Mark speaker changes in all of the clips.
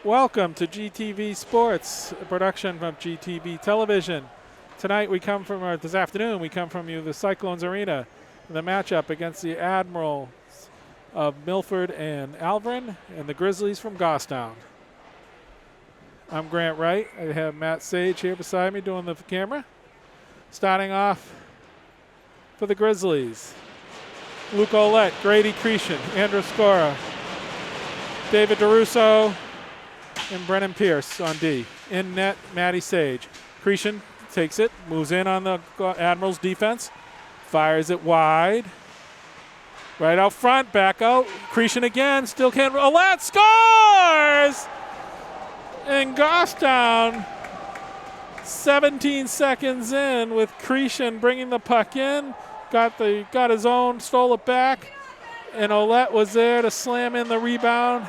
Speaker 1: Welcome to GTV Sports, a production from GTV Television. Tonight this afternoon we come from the Cyclones Arena, the matchup against the Admirals of Milford and Alvirne and the Grizzlies from Goffstown. I'm Grant Wright. I have Matt Sage here beside me doing the camera. Starting off for the Grizzlies, Luke Olette, Grady Cretion, Andrew Scora, David DeRusso, and Brennan Pierce on D. In net, Matty Sage. Cretion takes it, moves in on the Admirals defense, fires it wide. Right out front, back out. Cretion again, still can't. Olette scores! And Goffstown, 17 seconds in with Cretion bringing the puck in. Got his own, stole it back, and Olette was there to slam in the rebound.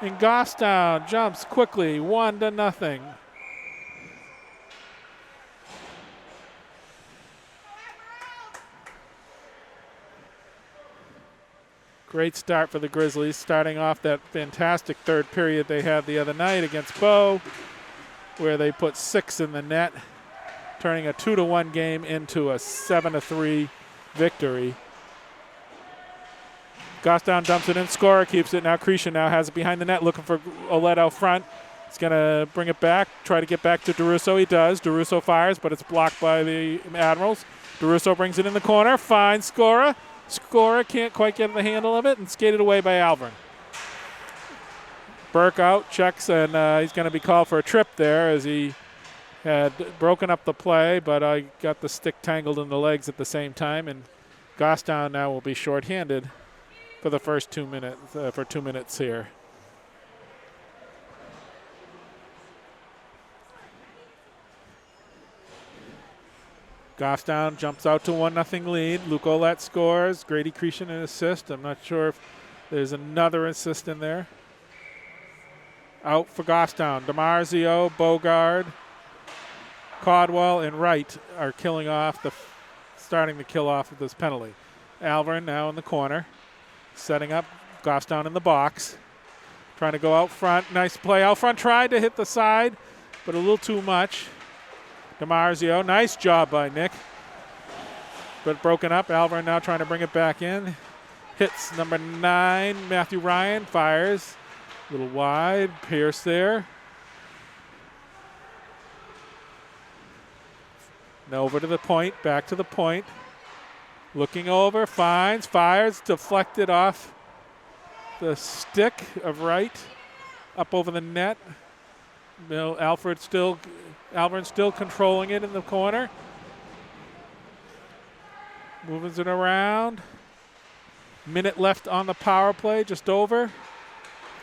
Speaker 1: And Goffstown jumps quickly, 1-0. Great start for the Grizzlies, starting off that fantastic third period they had the other night against Bow, where they put 6 in the net, turning a 2-1 game into a 7-3 victory. Goffstown dumps it in, Scora keeps it. Now Cretion now has it behind the net, looking for Olette out front. He's going to bring it back, try to get back to DeRusso. He does. DeRusso fires, but it's blocked by the Admirals. DeRusso brings it in the corner, finds Scora. Scora can't quite get the handle of it and skated away by Alvirne. Burke out, checks, and he's going to be called for a trip there as he had broken up the play, but I got the stick tangled in the legs at the same time, and Goffstown now will be shorthanded for the first 2 minutes, for 2 minutes here. Goffstown jumps out to 1-0 lead. Luke Olette scores. Grady Cretion an assist. I'm not sure if there's another assist in there. Out for Goffstown. DiMarzio, Bogard, Caldwell, and Wright are starting to kill off of this penalty. Alvirne now in the corner, setting up Goffstown in the box. Trying to go out front. Nice play out front. Tried to hit the side, but a little too much. DiMarzio, nice job by Nick. But broken up. Alvirne now trying to bring it back in. Hits number 9, Matthew Ryan, fires. A little wide. Pierce there. Now over to the point, back to the point. Looking over, finds, fires, deflected off the stick of Wright. Up over the net. Alvirne still controlling it in the corner. Moving it around. Minute left on the power play, just over.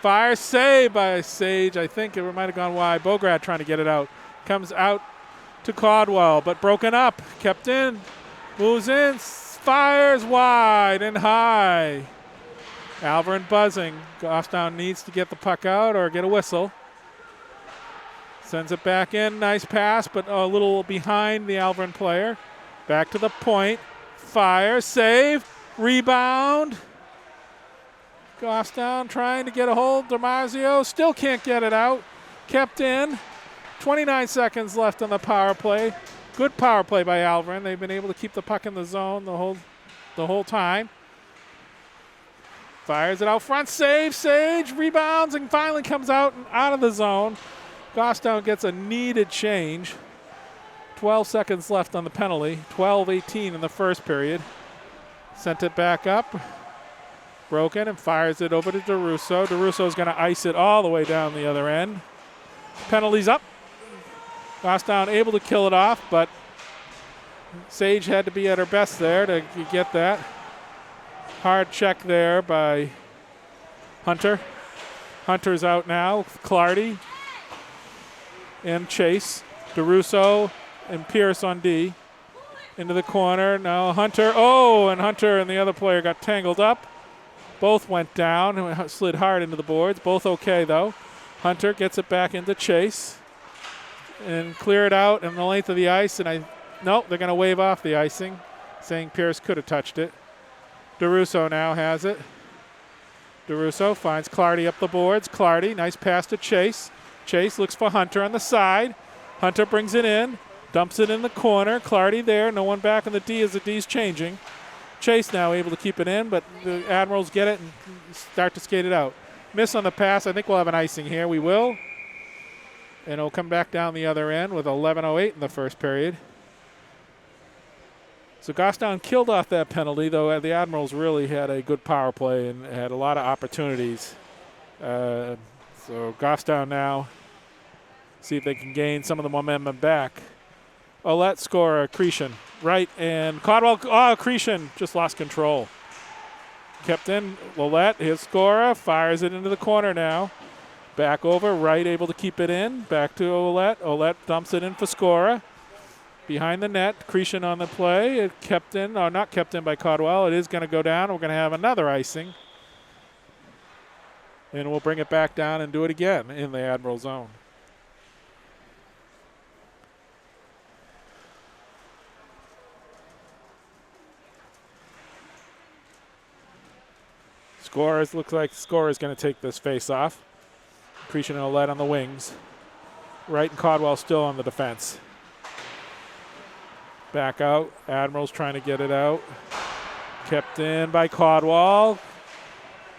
Speaker 1: Fire, save by Sage. I think it might have gone wide. Bogard trying to get it out. Comes out to Caldwell, but broken up. Kept in. Moves in. Fires wide and high. Alvirne buzzing. Goffstown needs to get the puck out or get a whistle. Sends it back in. Nice pass, but a little behind the Alvirne player. Back to the point. Fire, save, rebound. Goffstown trying to get a hold. DiMarzio still can't get it out. Kept in. 29 seconds left on the power play. Good power play by Alvirne. They've been able to keep the puck in the zone the whole time. Fires it out front. Save, Sage, rebounds, and finally comes out of the zone. Goffstown gets a needed change. 12 seconds left on the penalty. 12-18 in the first period. Sent it back up. Broken and fires it over to DeRusso. DeRusso's going to ice it all the way down the other end. Penalty's up. Goffstown able to kill it off, but Sage had to be at her best there to get that. Hard check there by Hunter. Hunter's out now. Clardy and Chase. DeRusso and Pierce on D. Into the corner. Now Hunter. Oh, and Hunter and the other player got tangled up. Both went down. Slid hard into the boards. Both okay, though. Hunter gets it back into Chase. And clear it out in the length of the ice. And nope, they're going to wave off the icing, saying Pierce could have touched it. DeRusso now has it. DeRusso finds Clardy up the boards. Clardy, nice pass to Chase. Chase looks for Hunter on the side. Hunter brings it in, dumps it in the corner. Clardy there, no one back in the D as the D's changing. Chase now able to keep it in, but the Admirals get it and start to skate it out. Miss on the pass. I think we'll have an icing here. We will. And it'll come back down the other end with 11:08 in the first period. So Goffstown killed off that penalty, though the Admirals really had a good power play and had a lot of opportunities. So Goffstown now see if they can gain some of the momentum back. Let's score Cretion. Right, and Caldwell, Cretion just lost control. Kept in, Lillette, his scorer, fires it into the corner now. Back over, right, able to keep it in. Back to Olette. Olette dumps it in for Scora. Behind the net, Cretion on the play. It kept in, not kept in by Caldwell. It is going to go down. We're going to have another icing. And we'll bring it back down and do it again in the Admiral zone. Looks like Score is going to take this face off. Cretion and Olette on the wings. Wright and Caldwell still on the defense. Back out. Admirals trying to get it out. Kept in by Caldwell,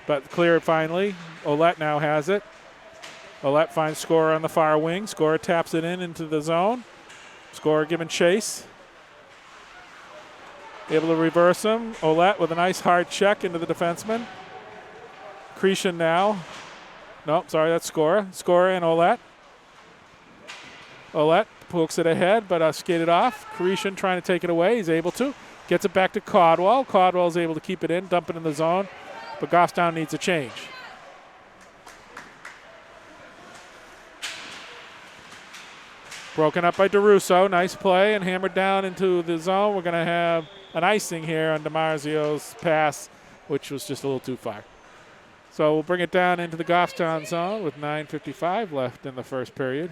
Speaker 1: but cleared finally. Olette now has it. Olette finds Scorer on the far wing. Scorer taps it into the zone. Scorer giving chase. Able to reverse him. Olette with a nice hard check into the defenseman. Cretion now. Nope, sorry, that's Scorer. Scorer and Olette. Olette pokes it ahead, but skated off. Cretion trying to take it away. He's able to. Gets it back to Caldwell. Caldwell's able to keep it in, dump it in the zone, but Goffstown needs a change. Broken up by DeRusso. Nice play and hammered down into the zone. We're going to have an icing here on DiMarzio's pass, which was just a little too far. So we'll bring it down into the Goffstown zone with 9:55 left in the first period.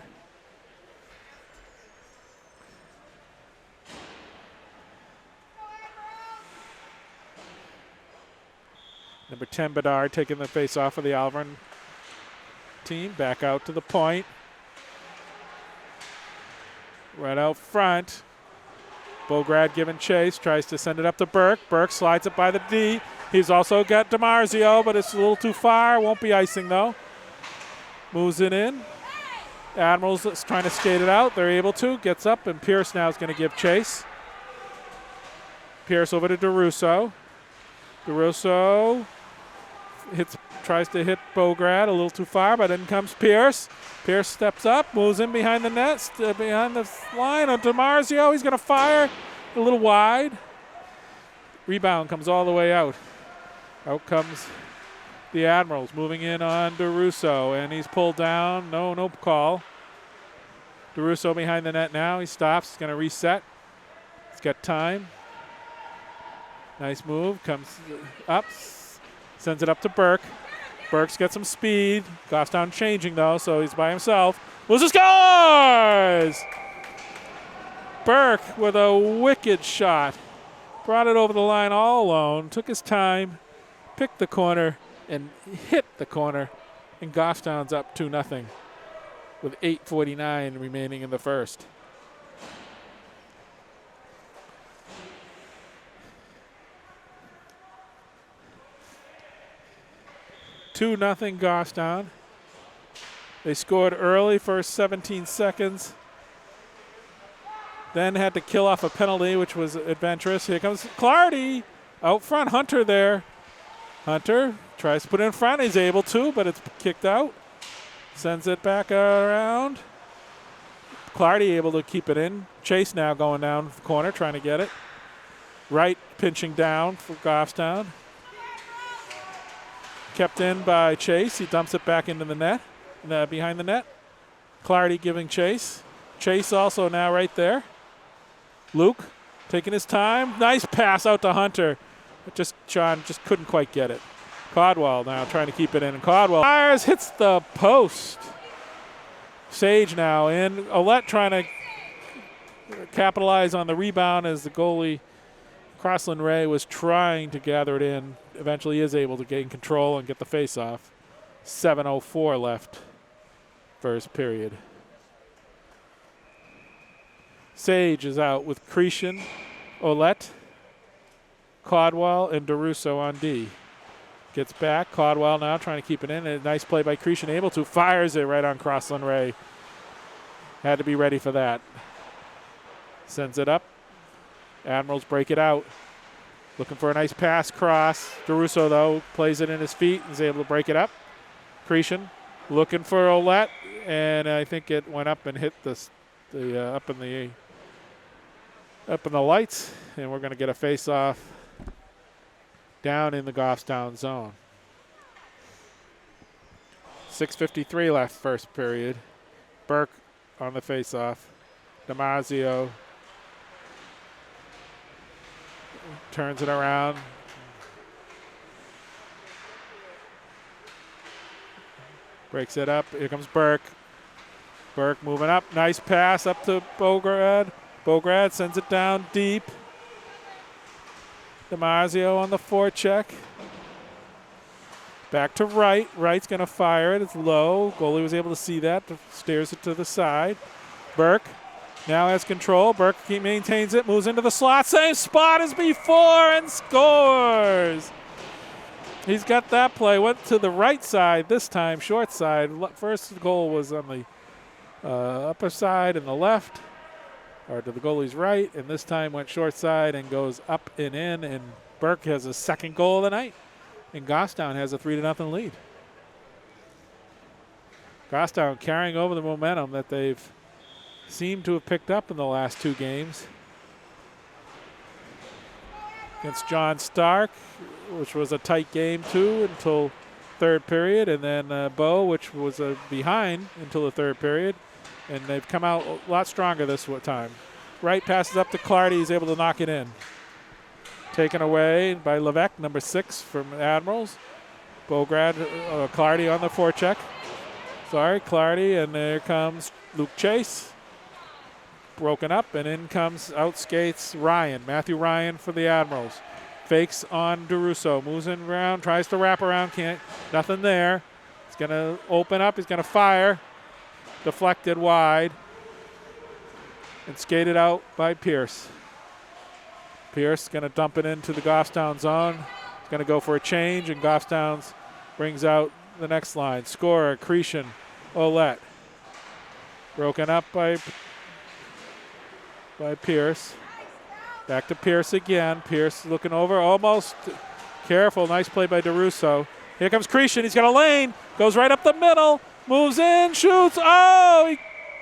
Speaker 1: Number 10, Bedard, taking the face off of the Alvirne team. Back out to the point. Right out front. Bograd giving chase. Tries to send it up to Burke. Burke slides it by the D. He's also got DiMarzio, but it's a little too far. Won't be icing, though. Moves it in. Admirals is trying to skate it out. They're able to. Gets up, and Pierce now is going to give chase. Pierce over to DeRusso. DeRusso tries to hit Bograd a little too far, but in comes Pierce. Pierce steps up, moves in behind the net, behind the line on DiMarzio. He's going to fire a little wide. Rebound comes all the way out. Out comes the Admirals, moving in on DeRusso, and he's pulled down. No call. DeRusso behind the net now. He stops. He's going to reset. He's got time. Nice move. Comes up. Sends it up to Burke. Burke's got some speed. Goffstown changing, though, so he's by himself. Moves scores! Burke with a wicked shot. Brought it over the line all alone. Took his time. Picked the corner and hit the corner. And Goffstown's up 2-0 with 8:49 remaining in the first. Two nothing Goffstown. They scored early, first 17 seconds. Then had to kill off a penalty, which was adventurous. Here comes Clardy out front. Hunter there. Hunter tries to put it in front. He's able to, but it's kicked out. Sends it back around. Clardy able to keep it in. Chase now going down the corner, trying to get it. Wright pinching down for Goffstown. Kept in by Chase. He dumps it back into the net, behind the net. Clardy giving chase. Chase also now right there. Luke taking his time. Nice pass out to Hunter. Sean just couldn't quite get it. Caldwell now trying to keep it in. And Caldwell fires, hits the post. Sage now in. Olette trying to capitalize on the rebound as the goalie Crossland Ray was trying to gather it in. Eventually is able to gain control and get the face-off. 7:04 left, first period. Sage is out with Cretion, Olette, Caldwell, and DeRusso on D. Gets back. Caldwell now trying to keep it in. A nice play by Cretion, able to. Fires it right on Crossland Ray. Had to be ready for that. Sends it up. Admirals break it out. Looking for a nice pass cross. DeRusso, though, plays it in his feet and is able to break it up. Cretion looking for Olette, and I think it went up and hit up in the lights, and we're going to get a face-off down in the Goffstown zone. 6:53 left, first period. Burke on the face-off. Damasio turns it around. Breaks it up. Here comes Burke. Burke moving up. Nice pass up to Bograd. Bograd sends it down deep. Damasio on the forecheck. Back to Wright. Wright's going to fire it. It's low. Goalie was able to see that. Steers it to the side. Burke now has control. Burke maintains it. Moves into the slot. Same spot as before and scores. He's got that play. Went to the right side this time, short side. First goal was on the upper side and the left, or to the goalie's right, and this time went short side and goes up and in, and Burke has his second goal of the night, and Goffstown has a 3-0 lead. Goffstown carrying over the momentum that they've seemed to have picked up in the last two games. Against John Stark, which was a tight game too until third period, and then Bow, which was behind until the third period, and they've come out a lot stronger this time. Wright passes up to Clardy. He's able to knock it in. Taken away by Levesque, number 6 from Admirals. Bograd, Clardy on the forecheck. Sorry, Clardy, and there comes Luke Chase. Broken up, and in comes, out skates Ryan. Matthew Ryan for the Admirals. Fakes on DeRusso. Moves in around, tries to wrap around, can't. Nothing there. He's going to open up. He's going to fire. Deflected wide. And skated out by Pierce. Pierce going to dump it into the Goffstown zone. He's going to go for a change, and Goffstown brings out the next line. Scorer, Cretion, Olette. Broken up by Pierce. Back to Pierce again. Pierce looking over, almost careful. Nice play by DeRusso. Here comes Cretion. He's got a lane. Goes right up the middle. Moves in, shoots. Oh,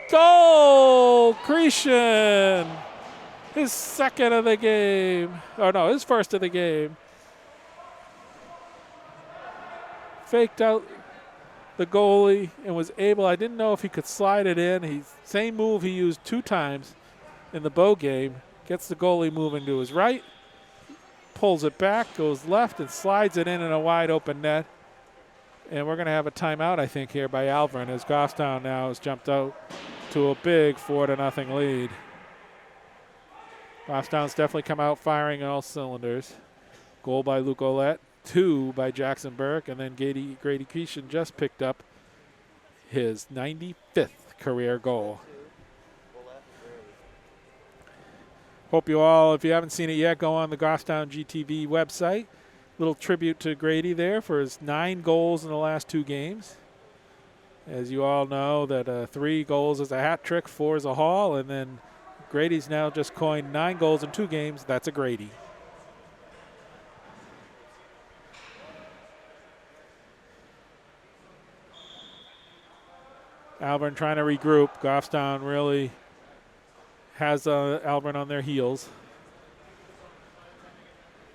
Speaker 1: goal! Cretion. His second of the game. Oh, no, his first of the game. Faked out the goalie and was able, I didn't know if he could slide it in. Same move he used 2 times in the Bow game. Gets the goalie moving to his right, pulls it back, goes left, and slides it in a wide open net. And we're going to have a timeout, I think, here by Alvirne, as Goffstown now has jumped out to a big 4-0 lead. Goffstown's definitely come out firing on all cylinders. Goal by Luke Olette, 2 by Jackson Burke, and then Grady Cretion just picked up his 95th career goal. Hope you all, if you haven't seen it yet, go on the Goffstown GTV website. Little tribute to Grady there for his 9 goals in the last 2 games. As you all know, that 3 goals is a hat trick, 4 is a haul, and then Grady's now just coined 9 goals in 2 games. That's a Grady. Alvirne trying to regroup. Goffstown really has Alvirne on their heels.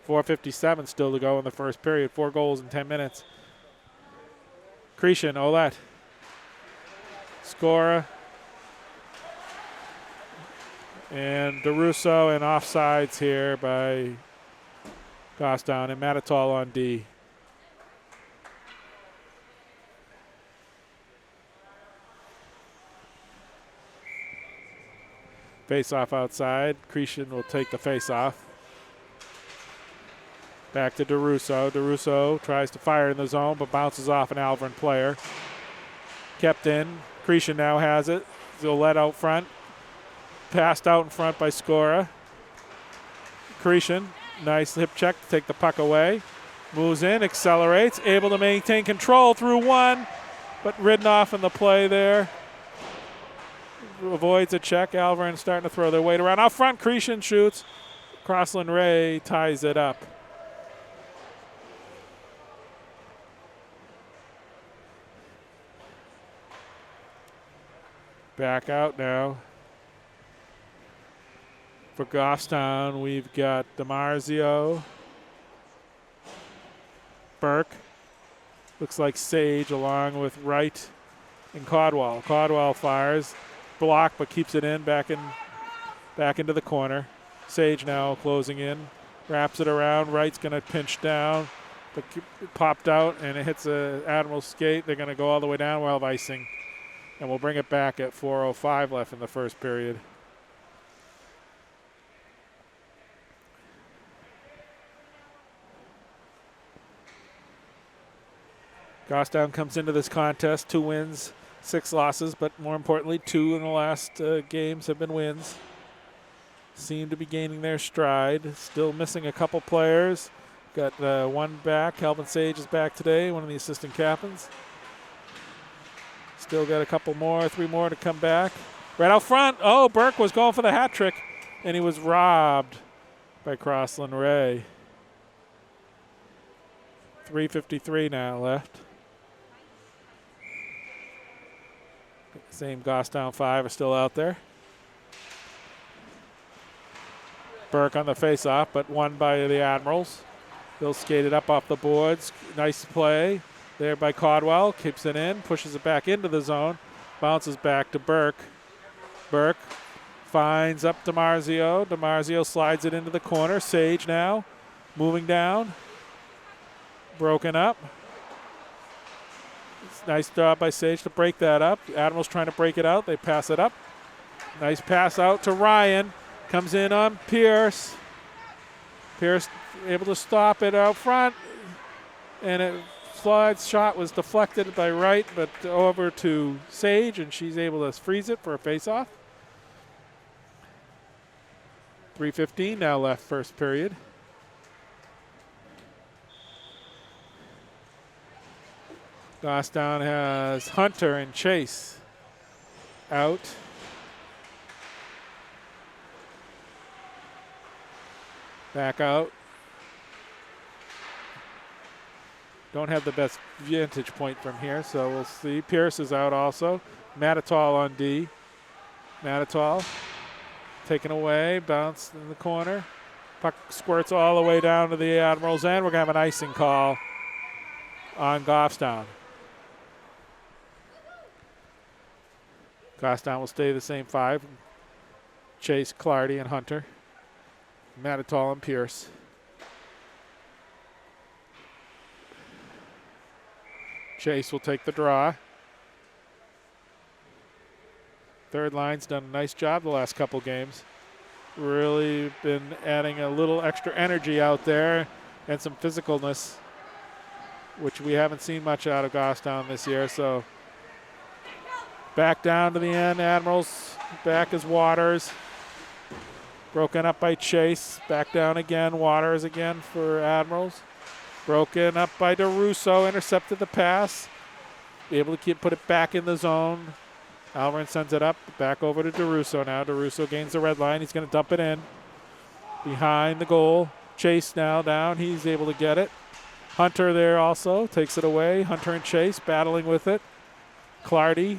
Speaker 1: 4:57 still to go in the first period. 4 goals in 10 minutes. Cretion, Olette. Scorer. And DeRusso and offsides here by Goffstown, and Matatall on D. Face-off outside. Cretion will take the face-off. Back to DeRusso. DeRusso tries to fire in the zone, but bounces off an Alvirne player. Kept in. Cretion now has it. Zolette out front. Passed out in front by Scora. Cretion, nice hip check to take the puck away. Moves in, accelerates, able to maintain control through one, but ridden off in the play there. Avoids a check. Alvirne starting to throw their weight around. Out front, Cretion shoots. Crossland Ray ties it up. Back out now. For Goffstown, we've got DiMarzio, Burke. Looks like Sage along with Wright and Caldwell. Caldwell fires, block, but keeps it in back into the corner. Sage now closing in, wraps it around. Wright's going to pinch down, but popped out and it hits a Admiral's skate. They're going to go all the way down while of icing, and we'll bring it back at 4:05 left in the first period. Goffstown comes into this contest, 2 wins, 6 losses, but more importantly, 2 in the last games have been wins. Seem to be gaining their stride. Still missing a couple players. Got one back. Calvin Sage is back today, one of the assistant captains. Still got a couple more, 3 more to come back. Right out front. Oh, Burke was going for the hat trick, and he was robbed by Crossland Ray. 3:53 now left. Same Goffstown 5 are still out there. Burke on the face-off, but won by the Admirals. They'll skate it up off the boards. Nice play there by Caldwell. Keeps it in, pushes it back into the zone. Bounces back to Burke. Burke finds up DiMarzio. DiMarzio slides it into the corner. Sage now moving down. Broken up. Nice job by Sage to break that up. Admirals trying to break it out. They pass it up. Nice pass out to Ryan. Comes in on Pierce. Pierce able to stop it out front. And it slides shot was deflected by Wright, but over to Sage, and she's able to freeze it for a face-off. 3:15 now left first period. Goffstown has Hunter and Chase out. Back out. Don't have the best vantage point from here, so we'll see. Pierce is out also. Matatall on D. Matatall taken away, bounced in the corner. Puck squirts all the way down to the Admirals' end. We're going to have an icing call on Goffstown. Goffstown will stay the same 5. Chase, Clardy, and Hunter. Matatall and Pierce. Chase will take the draw. Third line's done a nice job the last couple games. Really been adding a little extra energy out there and some physicalness, which we haven't seen much out of Goffstown this year. So back down to the end. Admirals back as Waters. Broken up by Chase. Back down again. Waters again for Admirals. Broken up by DeRusso. Intercepted the pass. Be able to put it back in the zone. Alvirne sends it up. Back over to DeRusso now. DeRusso gains the red line. He's going to dump it in. Behind the goal. Chase now down. He's able to get it. Hunter there also. Takes it away. Hunter and Chase battling with it. Clardy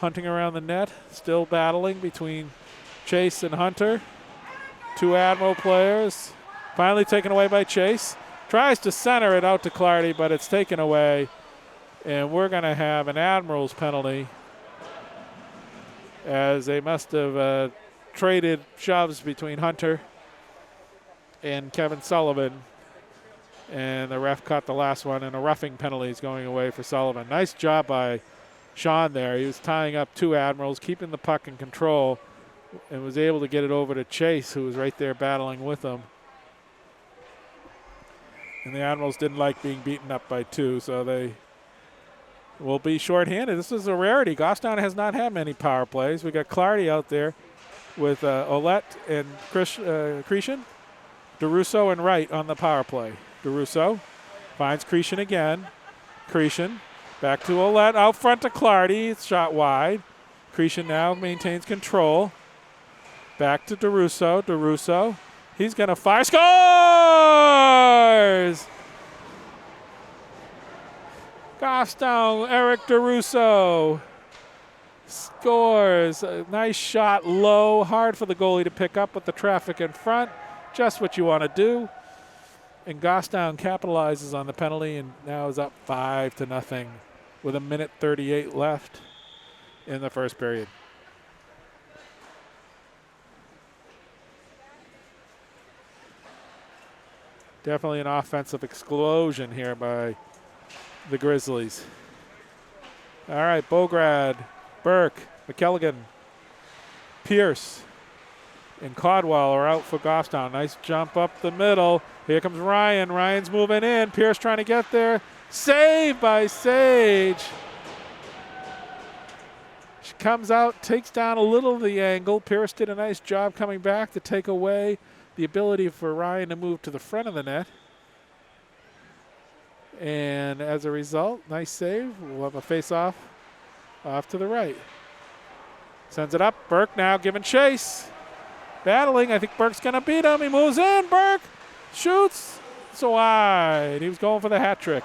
Speaker 1: hunting around the net. Still battling between Chase and Hunter. 2 Admiral players. Finally taken away by Chase. Tries to center it out to Clardy, but it's taken away. And we're going to have an Admirals penalty, as they must have traded shoves between Hunter and Kevin Sullivan. And the ref caught the last one, and a roughing penalty is going away for Sullivan. Nice job by Sean there. He was tying up 2 Admirals, keeping the puck in control, and was able to get it over to Chase, who was right there battling with him. And the Admirals didn't like being beaten up by 2, so they will be shorthanded. This is a rarity. Goffstown has not had many power plays. We got Clardy out there with Olette and Cretion. DeRusso and Wright on the power play. DeRusso finds Cretion again. Cretion back to Olette. Out front to Clardy. It's shot wide. Cretion now maintains control. Back to DeRusso. DeRusso. He's going to fire. Scores! Goffstown, Eric DeRusso scores. A nice shot, low, hard for the goalie to pick up with the traffic in front. Just what you want to do. And Goffstown capitalizes on the penalty and now is up 5-0 with 1:38 left in the first period. Definitely an offensive explosion here by the Grizzlies. All right, Bograd, Burke, McKelligan, Pierce, and Caldwell are out for Goffstown. Nice jump up the middle. Here comes Ryan. Ryan's moving in. Pierce trying to get there. Save by Sage. She comes out, takes down a little of the angle. Pierce did a nice job coming back to take away the ability for Ryan to move to the front of the net. And as a result, nice save. We'll have a face-off off to the right. Sends it up. Burke now giving chase. Battling. I think Burke's going to beat him. He moves in. Burke shoots. It's wide. He was going for the hat trick.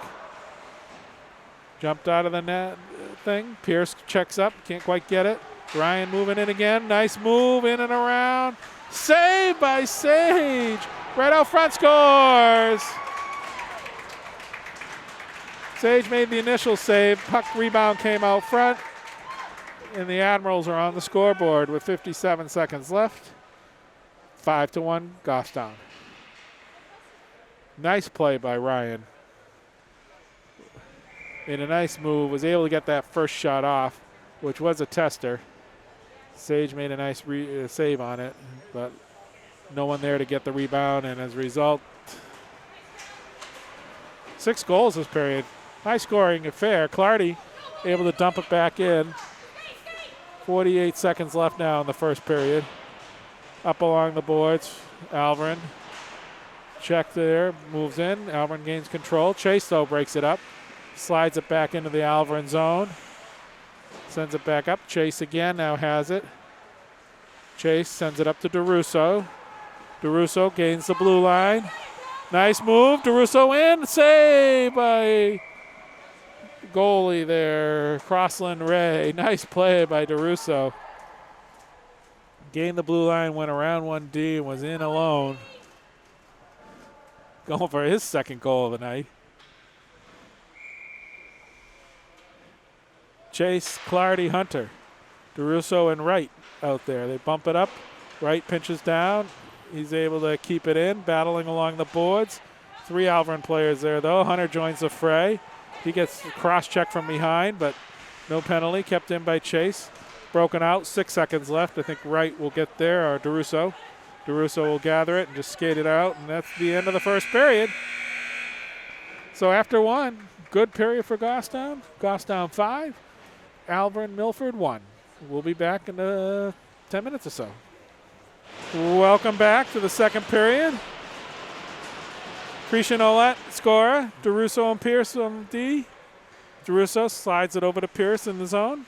Speaker 1: Jumped out of the net thing. Pierce checks up. Can't quite get it. Ryan moving in again. Nice move in and around. Save by Sage. Right out front, scores. Sage made the initial save. Puck rebound came out front. And the Admirals are on the scoreboard with 57 seconds left. 5-1 Goffstown. Nice play by Ryan. Made a nice move. Was able to get that first shot off, which was a tester. Sage made a nice save on it, but no one there to get the rebound, and as a result, 6 goals this period. High scoring affair. Clardy able to dump it back in. 48 seconds left now in the first period. Up along the boards, Alvirne. Check there, moves in. Alvirne gains control. Chase, though, breaks it up. Slides it back into the Alvirne zone. Sends it back up. Chase again now has it. Chase sends it up to DeRusso. DeRusso gains the blue line. Nice move. DeRusso in. Save by goalie there. Crossland Ray. Nice play by DeRusso. Gained the blue line, went around 1D, and was in alone. Going for his second goal of the night. Chase, Clardy, Hunter. DeRusso and Wright out there. They bump it up. Wright pinches down. He's able to keep it in, battling along the boards. 3 Alvirne players there, though. Hunter joins the fray. He gets cross-check from behind, but no penalty. Kept in by Chase. Broken out. 6 seconds left. I think Wright will get there, or DeRusso. DeRusso will gather it and just skate it out, and that's the end of the first period. So after one, good period for Goffstown. Goffstown 5. Alvirne Milford 1. We'll be back in 10 minutes or so. Welcome back to the second period. Cretion Olette, scorer. DeRusso and Pierce on D. DeRusso slides it over to Pierce in the zone.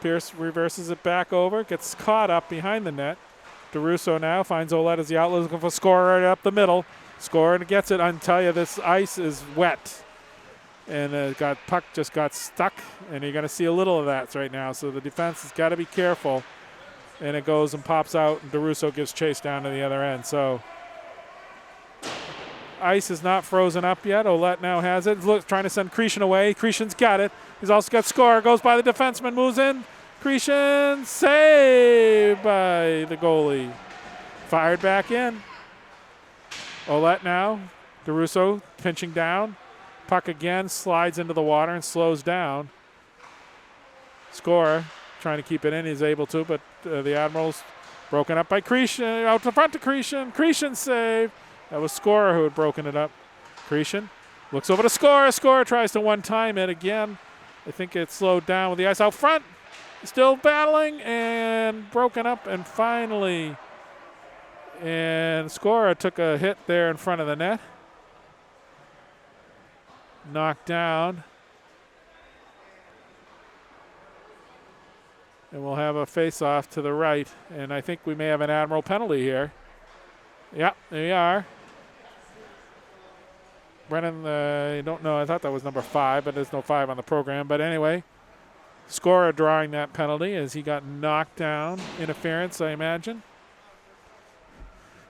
Speaker 1: Pierce reverses it back over, gets caught up behind the net. DeRusso now finds Olette as the outlet, looking for a scorer right up the middle. Scorer and gets it. I can tell you, this ice is wet. And puck just got stuck, and you're going to see a little of that right now. So the defense has got to be careful. And it goes and pops out, and DeRusso gives chase down to the other end. So ice is not frozen up yet. Olette now has it. Look, trying to send Cretion away. Cretion's got it. He's also got score. Goes by the defenseman, moves in. Cretion, saved by the goalie. Fired back in. Olette now. DeRusso pinching down. Puck again, slides into the water and slows down. Scorer trying to keep it in. He's able to, but the Admirals broken up by Cretion. Out to front to Cretion. Cretion save. That was Scorer who had broken it up. Cretion looks over to Scorer. Scorer tries to one-time it again. I think it's slowed down with the ice out front. Still battling and broken up, and finally, and Scorer took a hit there in front of the net. Knocked down. And we'll have a face-off to the right, and I think we may have an Admiral penalty here. Yep, there we are. Brennan, I don't know, I thought that was number 5, but there's no 5 on the program. But anyway, Scorer drawing that penalty as he got knocked down. Interference, I imagine.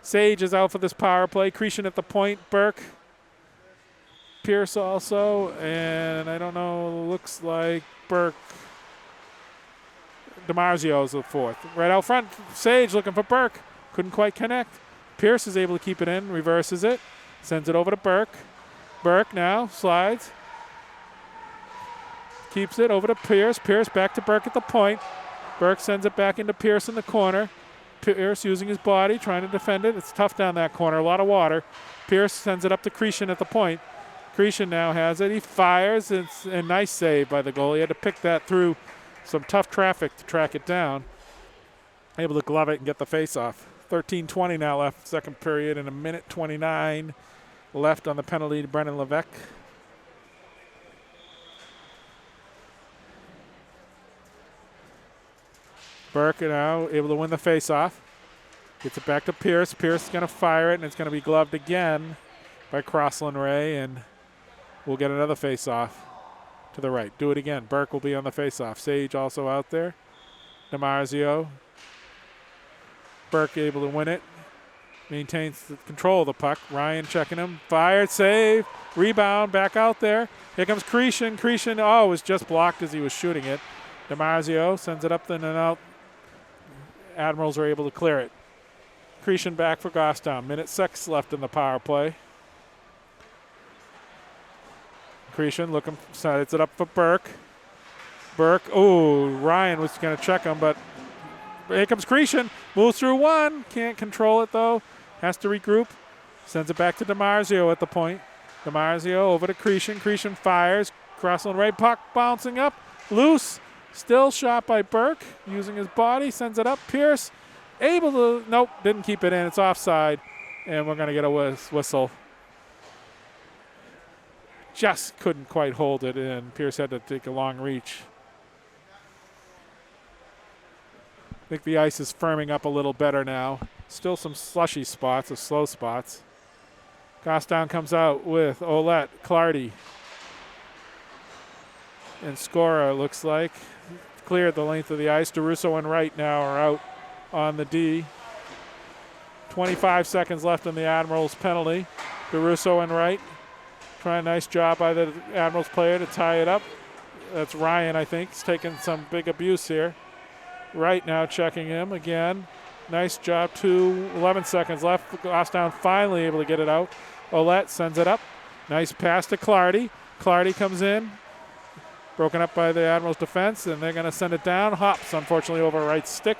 Speaker 1: Sage is out for this power play. Cretion at the point. Burke. Pierce also. And I don't know, looks like Burke. DiMarzio is the 4th. Right out front, Sage looking for Burke. Couldn't quite connect. Pierce is able to keep it in, reverses it. Sends it over to Burke. Burke now slides. Keeps it over to Pierce. Pierce back to Burke at the point. Burke sends it back into Pierce in the corner. Pierce using his body, trying to defend it. It's tough down that corner, a lot of water. Pierce sends it up to Cretion at the point. Cretion now has it. He fires. It's a nice save by the goalie. He had to pick that through some tough traffic to track it down. Able to glove it and get the face-off. 13:20 now left, second period, and 1:29 left on the penalty to Brennan Levesque. Burke now able to win the face-off. Gets it back to Pierce. Pierce is going to fire it, and it's going to be gloved again by Crossland Ray, and we'll get another face-off to the right. Do it again. Burke will be on the face-off. Sage also out there. DiMarzio. Burke able to win it. Maintains the control of the puck. Ryan checking him. Fired, save, rebound, back out there. Here comes Cretion. Cretion, was just blocked as he was shooting it. DiMarzio sends it up in and out. Admirals are able to clear it. Cretion back for Gostown. 1:06 left in the power play. Cretion looking, sets it up for Burke. Burke, Ryan was going to check him, but here comes Cretion. Moves through one. Can't control it, though. Has to regroup. Sends it back to DiMarzio at the point. DiMarzio over to Cretion. Cretion fires. Crossland Ray puck bouncing up. Loose. Still shot by Burke. Using his body. Sends it up. Pierce able to, nope, didn't keep it in. It's offside. And we're going to get a whistle. Just couldn't quite hold it in. Pierce had to take a long reach. I think the ice is firming up a little better now. Still some slushy spots, or slow spots. Gostown comes out with Ouellette, Clardy, and Scorer, looks like. Cleared the length of the ice. DeRusso and Wright now are out on the D. 25 seconds left in the Admirals penalty. DeRusso and Wright. Trying a nice job by the Admirals player to tie it up. That's Ryan, I think. He's taking some big abuse here. Wright now checking him again. Nice job, 11 seconds left. Gostown finally able to get it out. Ouellette sends it up. Nice pass to Clardy. Clardy comes in. Broken up by the Admirals defense, and they're going to send it down. Hops, unfortunately, over Wright's stick.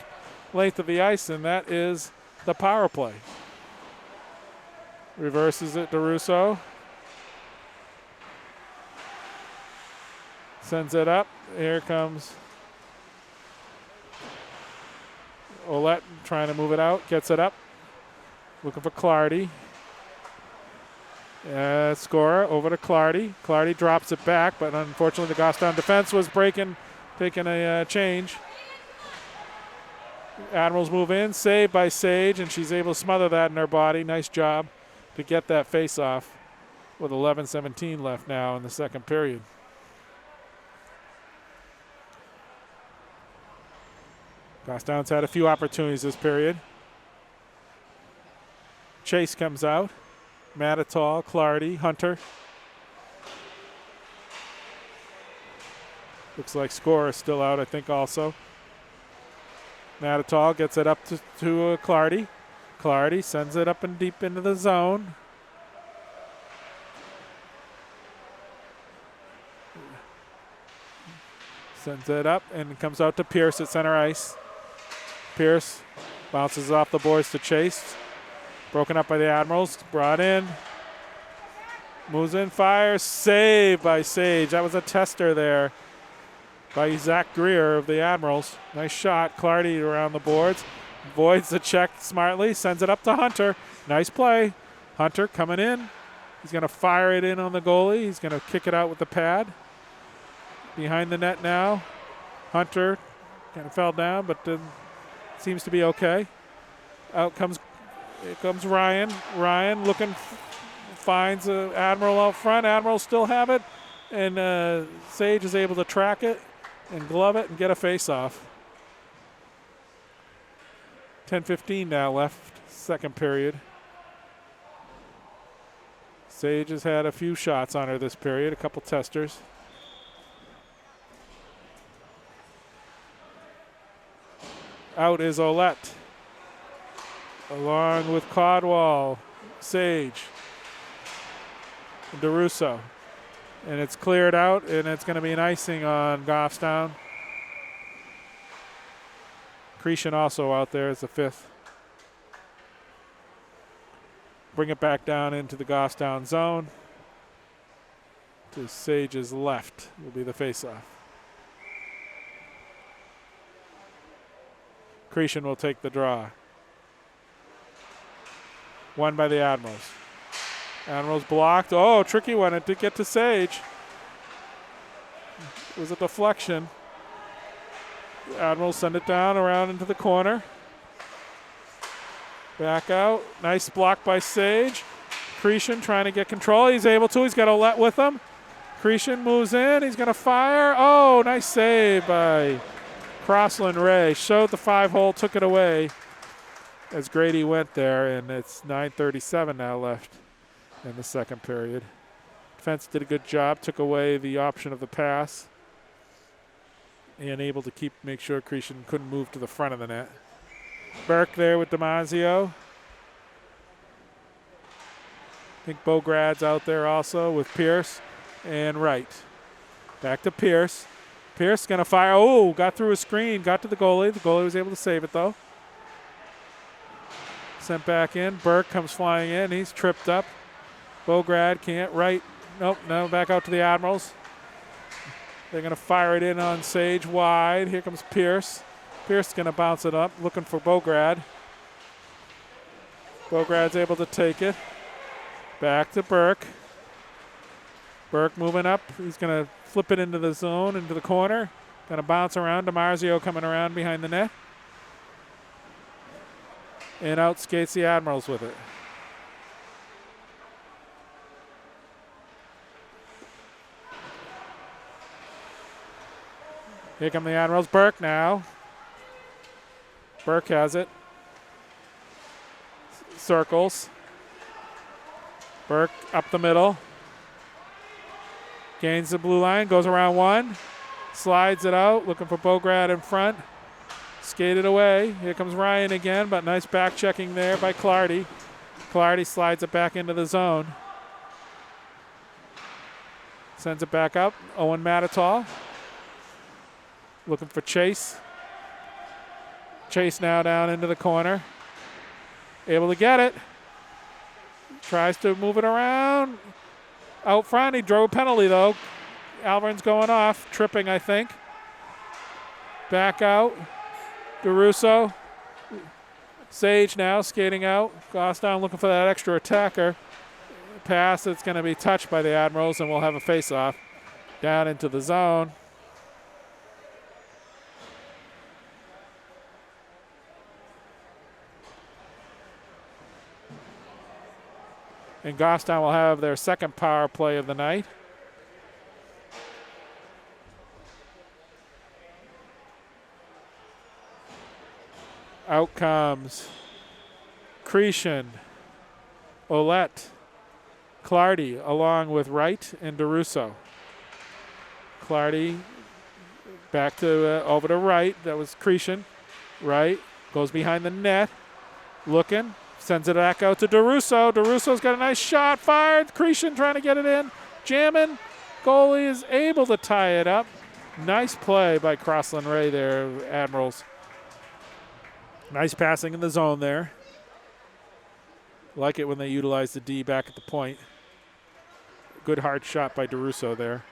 Speaker 1: Length of the ice, and that is the power play. Reverses it to Russo. Sends it up. Here comes Ouellette trying to move it out. Gets it up. Looking for Clardy. Scorer over to Clardy. Clardy drops it back, but unfortunately the Gostown defense was taking a change. Admirals move in. Saved by Sage, and she's able to smother that in her body. Nice job to get that face-off with 11:17 left now in the second period. Gostown's had a few opportunities this period. Chase comes out. Matitol, Clardy, Hunter. Looks like Scorer is still out, I think, also. Matitol gets it up to Clardy. Clardy sends it up and deep into the zone. Sends it up and comes out to Pierce at center ice. Pierce bounces off the boards to Chase. Broken up by the Admirals. Brought in. Moves in, fires, save by Sage. That was a tester there by Zach Greer of the Admirals. Nice shot. Clardy around the boards. Avoids the check smartly, sends it up to Hunter. Nice play. Hunter coming in. He's going to fire it in on the goalie. He's going to kick it out with the pad. Behind the net now. Hunter kind of fell down, but seems to be okay. Here comes Ryan. Ryan looking, finds Admiral out front. Admiral still have it, and Sage is able to track it and glove it and get a face-off. 10:15 now left, second period. Sage has had a few shots on her this period, a couple testers. Out is Olette, along with Codwall, Sage, and DeRusso. And it's cleared out, and it's going to be an icing on Goffstown. Cretion also out there as the fifth. Bring it back down into the Goffstown zone. To Sage's left will be the faceoff. Cretion will take the draw. Won by the Admirals. Admirals blocked. Oh, tricky one. It did get to Sage. It was a deflection. Admirals send it down around into the corner. Back out. Nice block by Sage. Cretion trying to get control. He's able to. He's got Olette with him. Cretion moves in. He's going to fire. Oh, nice save by Crossland Ray. Showed the 5-hole, took it away as Grady went there, and it's 9:37 now left in the second period. Defense did a good job, took away the option of the pass, and able to make sure Cretion couldn't move to the front of the net. Burke there with DiMaggio. I think Bograd's out there also with Pierce and Wright. Back to Pierce. Pierce going to fire. Oh, got through a screen, got to the goalie. The goalie was able to save it, though. Sent back in. Burke comes flying in. He's tripped up. Bograd can't. Wright. Nope, no, back out to the Admirals. They're going to fire it in on Sage wide. Here comes Pierce. Pierce is going to bounce it up, looking for Bograd. Bograd's able to take it. Back to Burke. Burke moving up. He's going to flip it into the zone, into the corner. Going to bounce around. DiMarzio coming around behind the net. And out skates the Admirals with it. Here come the Admirals. Burke now. Burke has it. Circles. Burke up the middle. Gains the blue line, goes around one. Slides it out, looking for Bograd in front. Skated away. Here comes Ryan again, but nice back checking there by Clardy. Clardy slides it back into the zone. Sends it back up. Owen Matatall. Looking for Chase. Chase now down into the corner. Able to get it. Tries to move it around. Out front, he drove a penalty though. Alvirne's going off, tripping I think. Back out. DeRusso. Sage now skating out. Goffstown looking for that extra attacker. Pass that's going to be touched by the Admirals, and we'll have a face-off down into the zone. And Goffstown will have their second power play of the night. Out comes Cretion, Olette, Clardy, along with Wright and DeRusso. Clardy back to over to Wright. That was Cretion. Wright goes behind the net, looking. Sends it back out to DeRusso. DeRusso's got a nice shot. Fired. Cretion trying to get it in. Jamming. Goalie is able to tie it up. Nice play by Crossland Ray there, Admirals. Nice passing in the zone there. Like it when they utilize the D back at the point. good hard shot by DeRusso there.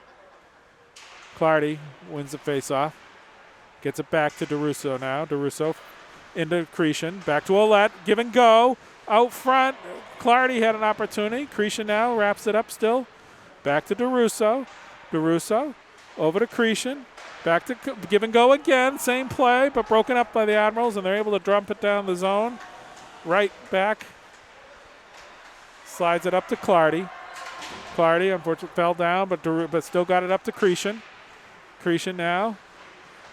Speaker 1: Clardy wins the faceoff. Gets it back to DeRusso now. DeRusso into Cretion. Back to Ouellette. Give and go. Out front. Clardy had an opportunity. Cretion now wraps it up still. Back to DeRusso. DeRusso over to Cretion. Back to give and go again. Same play, but broken up by the Admirals, and they're able to dump it down the zone. Right back. Slides it up to Clardy. Clardy, unfortunately, fell down, but still got it up to Cretion. Cretion now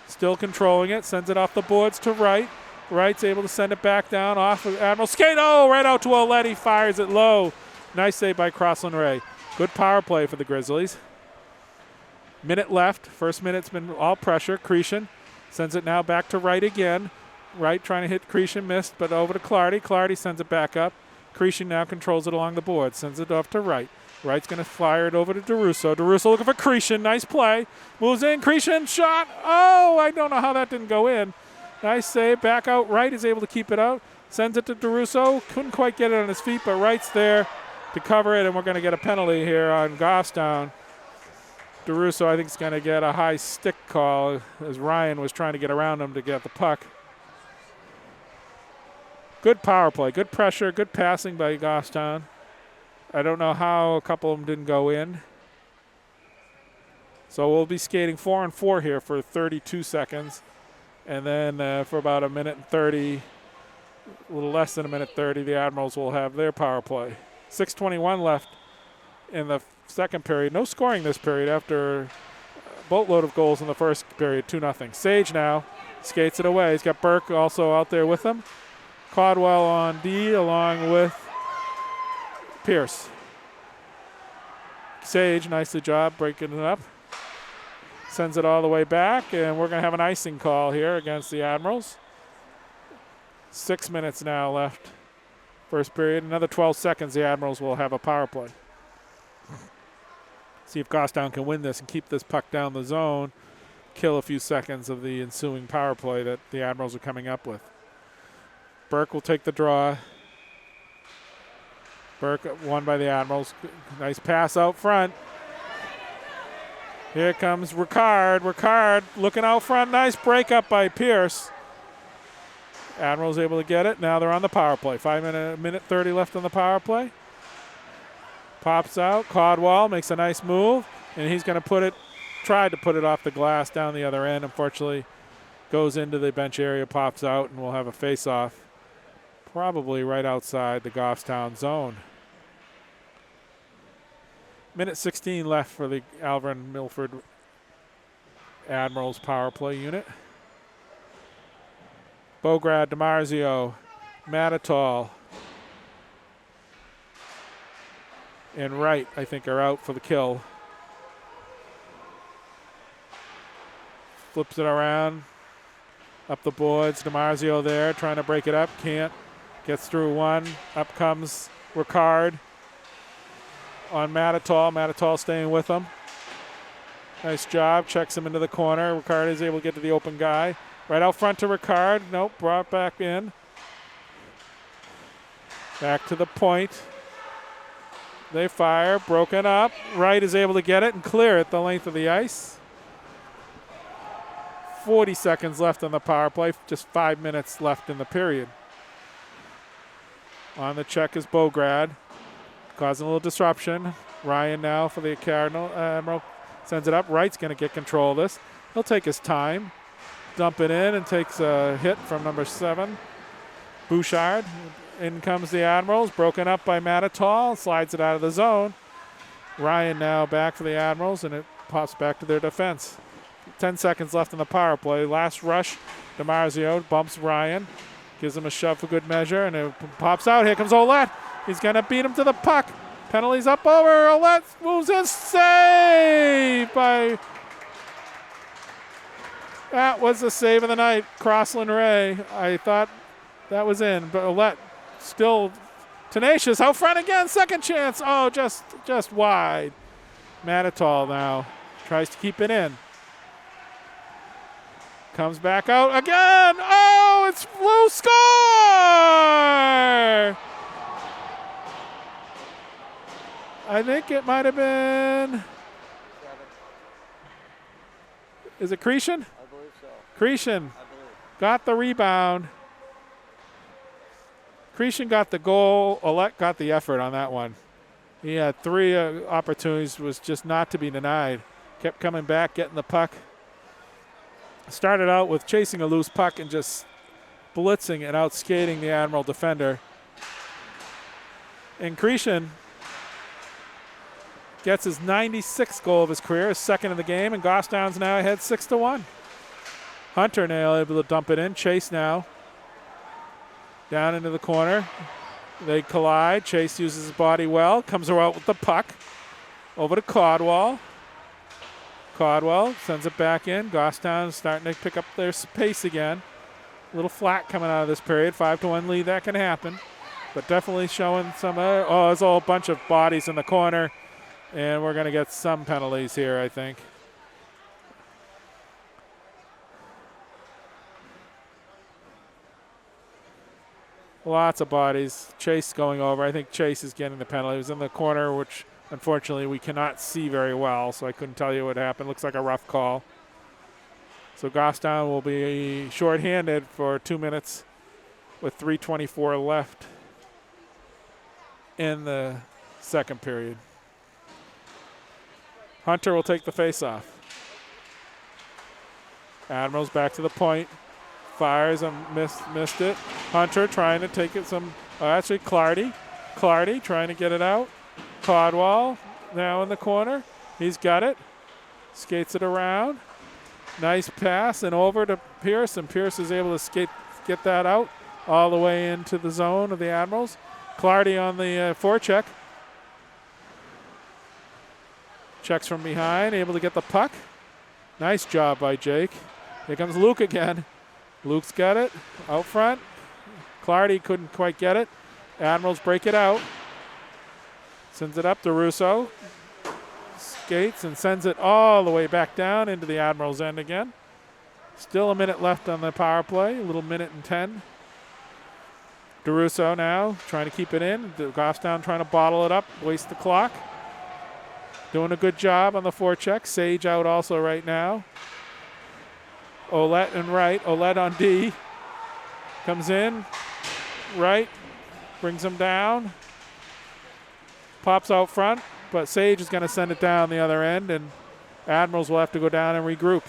Speaker 1: still controlling it. Sends it off the boards to Wright. Wright's able to send it back down off of Admiral skate. Oh, right out to Ouellette. He fires it low. Nice save by Crossland Ray. Good power play for the Grizzlies. Minute left. First minute's been all pressure. Cretion sends it now back to Wright again. Wright trying to hit Cretion, missed, but over to Clardy. Clardy sends it back up. Cretion now controls it along the board. Sends it off to Wright. Wright's going to fire it over to DeRusso. DeRusso looking for Cretion. Nice play. Moves in. Cretion shot. Oh, I don't know how that didn't go in. Nice save. Back out. Wright is able to keep it out. Sends it to DeRusso. Couldn't quite get it on his feet, but Wright's there to cover it, and we're going to get a penalty here on Goffstown. DeRusso, I think, is going to get a high stick call as Ryan was trying to get around him to get the puck. Good power play. Good pressure. Good passing by Goffstown. I don't know how a couple of them didn't go in. So we'll be skating 4-on-4 here for 32 seconds. And then for about a minute and 30, a little less than a minute 30, the Admirals will have their power play. 6:21 left in the second period. No scoring this period after a boatload of goals in the first period, 2-0. Sage now skates it away. He's got Burke also out there with him. Caldwell on D along with Pierce. Sage, nicely job breaking it up. Sends it all the way back, and we're going to have an icing call here against the Admirals. 6 minutes now left. First period, another 12 seconds, the Admirals will have a power play. See if Goffstown can win this and keep this puck down the zone, kill a few seconds of the ensuing power play that the Admirals are coming up with. Burke will take the draw. Burke won by the Admirals. Nice pass out front. Here comes Ricard. Ricard looking out front. Nice breakup by Pierce. Admirals able to get it. Now they're on the power play. Minute 30 left on the power play. Pops out. Caldwell makes a nice move, and he's going to tried to put it off the glass down the other end. Unfortunately, goes into the bench area, pops out, and we'll have a face-off probably right outside the Goffstown zone. Minute 16 left for the Alvirne Milford Admirals power play unit. Bograd, DiMarzio, Matitol, and Wright, I think, are out for the kill. Flips it around, up the boards. DiMarzio there, trying to break it up, can't. Gets through one. Up comes Ricard on Matitol. Matitol staying with him. Nice job. Checks him into the corner. Ricard is able to get to the open guy. Right out front to Ricard. Nope, brought back in. Back to the point. They fire. Broken up. Wright is able to get it and clear it the length of the ice. 40 seconds left on the power play. Just 5 minutes left in the period. On the check is Bograd, causing a little disruption. Ryan now for the Admiral sends it up. Wright's going to get control of this. He'll take his time, dump it in, and takes a hit from number 7, Bouchard. In comes the Admirals, broken up by Matitol, slides it out of the zone. Ryan now back for the Admirals, and it pops back to their defense. 10 seconds left in the power play. Last rush, DiMarzio bumps Ryan. Gives him a shove for good measure, and it pops out. Here comes Ouellette. He's going to beat him to the puck. Penalties up over. Ouellette moves in. Save by... That was the save of the night. Crossland Ray. I thought that was in, but Ouellette still tenacious. Out front again. Second chance. Oh, just wide. Matitol now tries to keep it in. Comes back out again. Oh, it's Blue score! I think it might have been. Is it Cretion?
Speaker 2: I believe so.
Speaker 1: Cretion
Speaker 2: I believe.
Speaker 1: got the rebound. Cretion got the goal. Olet got the effort on that one. He had 3 opportunities, was just not to be denied. Kept coming back, getting the puck. Started out with chasing a loose puck and just blitzing and outskating the Admiral defender. And Cretion gets his 96th goal of his career, his second of the game, and Goffstown's now ahead 6-1. Hunter now able to dump it in. Chase now down into the corner. They collide. Chase uses his body well. Comes out with the puck. Over to Caldwell. Caldwell sends it back in. Goffstown starting to pick up their pace again. A little flat coming out of this period. 5-1 lead. That can happen. But definitely showing some. There's a whole bunch of bodies in the corner. And we're going to get some penalties here, I think. Lots of bodies. Chase going over. I think Chase is getting the penalty. He was in the corner, which unfortunately we cannot see very well, so I couldn't tell you what happened. Looks like a rough call. So Goffstown will be shorthanded for 2 minutes with 3:24 left in the second period. Hunter will take the faceoff. Admirals back to the point. Fires and missed it. Hunter trying to take it actually Clardy. Clardy trying to get it out. Caldwell now in the corner. He's got it. Skates it around. Nice pass and over to Pierce, and Pierce is able to get that out all the way into the zone of the Admirals. Clardy on the forecheck. Checks from behind, able to get the puck. Nice job by Jake. Here comes Luke again. Luke's got it out front. Clardy couldn't quite get it. Admirals break it out. Sends it up to Russo. Skates and sends it all the way back down into the Admirals' end again. Still a minute left on the power play, a little minute and 10. DeRusso now trying to keep it in. Goffstown trying to bottle it up, waste the clock. Doing a good job on the forecheck. Sage out also right now. Olet and right. Olet on D. Comes in. Right. Brings him down. Pops out front. But Sage is going to send it down the other end. And Admirals will have to go down and regroup.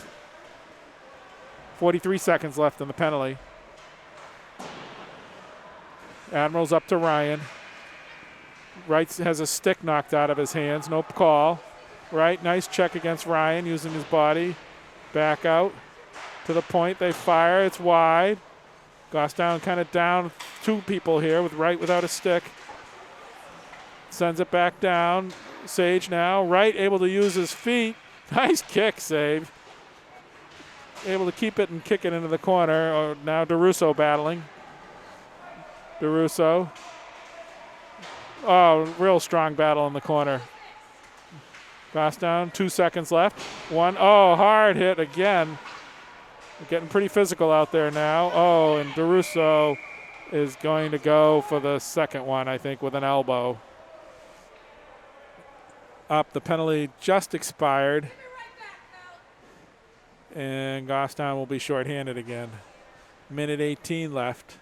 Speaker 1: 43 seconds left in the penalty. Admirals up to Ryan. Wright has a stick knocked out of his hands. No call. Right, nice check against Ryan using his body. Back out to the point. They fire. It's wide. Goffstown kind of down 2 people here with Wright without a stick. Sends it back down. Sage now. Wright able to use his feet. Nice kick save. Able to keep it and kick it into the corner. Oh, now DeRusso battling. DeRusso. Oh, real strong battle in the corner. Goffstown, 2 seconds left. 1. Oh, hard hit again. We're getting pretty physical out there now. Oh, and DeRusso is going to go for the second one, I think, with an elbow. Up, the penalty just expired. And Goffstown will be shorthanded again. Minute 18 left.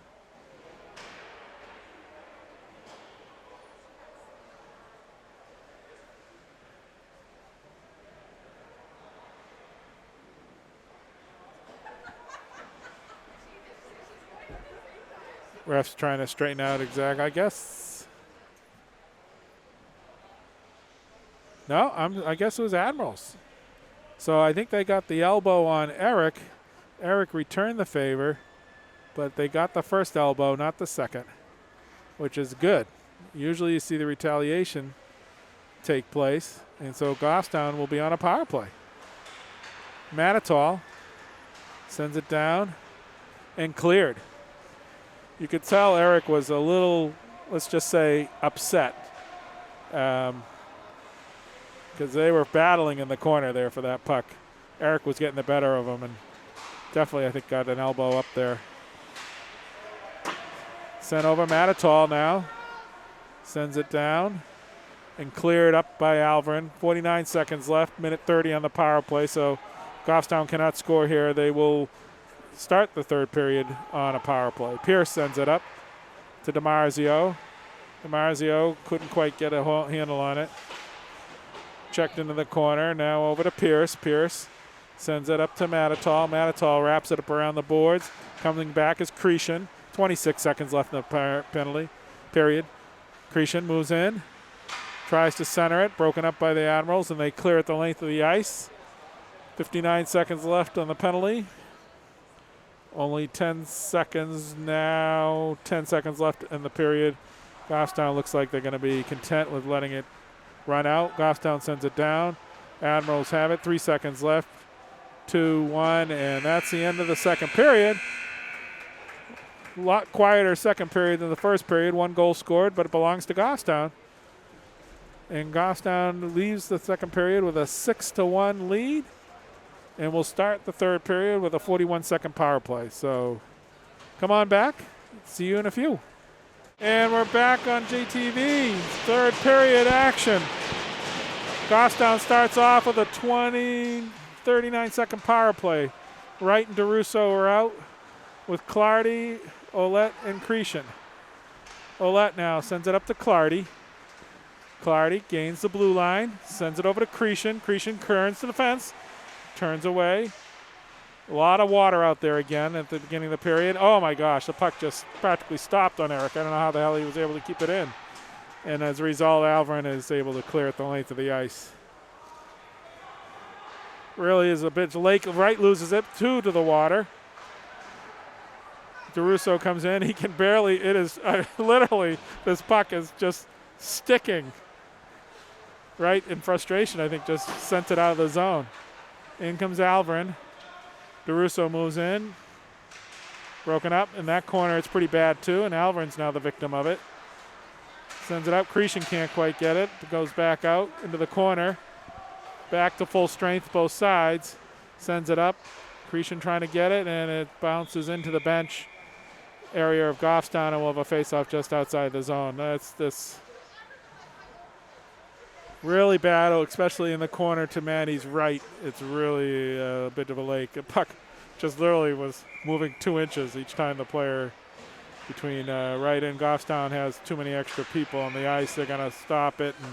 Speaker 1: Ref's trying to straighten out exactly, I guess. No, I guess it was Admirals. So I think they got the elbow on Eric. Eric returned the favor, but they got the first elbow, not the second, which is good. Usually you see the retaliation take place, and so Goffstown will be on a power play. Matitol sends it down and cleared. You could tell Eric was a little, let's just say, upset because they were battling in the corner there for that puck. Eric was getting the better of him and definitely, I think, got an elbow up there. Sent over Matitol now. Sends it down. and cleared up by Alvirne. 49 seconds left, minute 30 on the power play, so Goffstown cannot score here. They will start the third period on a power play. Pierce sends it up to DiMarzio. DiMarzio couldn't quite get a handle on it. Checked into the corner, now over to Pierce. Pierce sends it up to Matatal. Matatal wraps it up around the boards. Coming back is Cretion. 26 seconds left in the penalty period. Cretion moves in, tries to center it, broken up by the Admirals, and they clear it the length of the ice. 59 seconds left on the penalty. Only 10 seconds now, 10 seconds left in the period. Goffstown looks like they're going to be content with letting it run out. Goffstown sends it down. Admirals have it, 3 seconds left. 2-1, and that's the end of the second period. A lot quieter second period than the first period. 1 goal scored, but it belongs to Goffstown. And Goffstown leaves the second period with a 6-1 lead. And we'll start the third period with a 41-second power play. So come on back. See you in a few. And we're back on GTV. Third period action. Goffstown starts off with a 39-second power play. Wright and DeRusso are out with Clardy, Ouellette, and Cretion. Ouellette now sends it up to Clardy. Clardy gains the blue line, sends it over to Cretion. Cretion turns to the fence, turns away. A lot of water out there again at the beginning of the period. Oh my gosh, the puck just practically stopped on Eric. I don't know how the hell he was able to keep it in. And as a result, Alvirne is able to clear it the length of the ice. Really is a bit lake. Wright loses it, 2 to the water. DeRusso comes in. He can barely, it is literally, this puck is just sticking. Wright, in frustration, I think, just sent it out of the zone. In comes Alvirne. DeRusso moves in. Broken up. In that corner, it's pretty bad, too, and Alvirne's now the victim of it. Sends it up. Cretion can't quite get it. It goes back out into the corner. Back to full strength, both sides. Sends it up. Cretion trying to get it, and it bounces into the bench area of Goffstown, and we'll have a face-off just outside the zone. That's this really bad, especially in the corner to Maddie's right. It's really a bit of a lake. The puck just literally was moving 2 inches each time the player between Wright and Goffstown has too many extra people on the ice. They're going to stop it. And